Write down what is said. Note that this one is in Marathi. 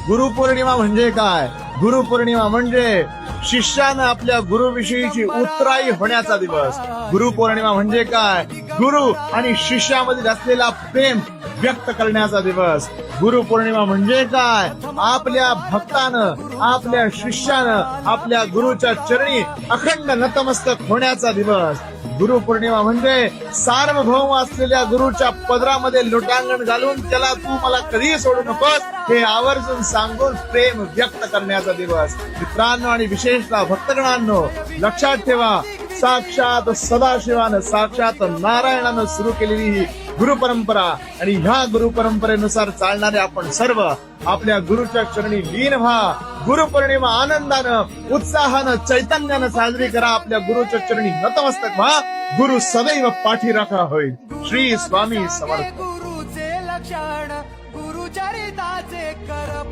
गुरुपौर्णिमा म्हणजे काय? गुरुपौर्णिमा म्हणजे शिष्यानं आपल्या गुरुविषयीची उत्तराई होण्याचा दिवस. गुरुपौर्णिमा म्हणजे काय? गुरु आणि शिष्यामधील असलेला प्रेम व्यक्त करण्याचा दिवस. गुरुपौर्णिमा म्हणजे काय? आपल्या भक्तानं, आपल्या शिष्यानं आपल्या गुरुच्या चरणी अखंड नतमस्तक होण्याचा दिवस. गुरुपौर्णिमा म्हणजे सार्वभौम असलेल्या गुरुच्या पदरामध्ये लोटांगण घालून त्याला तू मला कधीही सोडू नकोस हे आवर्जून सांगून प्रेम व्यक्त करण्याचा दिवस. मित्रांनो आणि विशेषतः भक्तगणांनो, लक्षात ठेवा, साक्षात सदाशिवानं, साक्षात नारायणानं सुरू केलेली ही गुरुपरंपरा आणि ह्या गुरुपरंपरेनुसार चालणारे आपण सर्व आपल्या गुरुच्या चरणी लीन व्हा. गुरुपौर्णिमा आनंदानं, उत्साहानं, चैतन्यानं साजरी करा. आपल्या गुरुच्या चरणी नतमस्तक व्हा. गुरु सदैव पाठीराखा होईल. श्री स्वामी समर्थ. गुरुचे लक्षण गुरुचरिताचे कर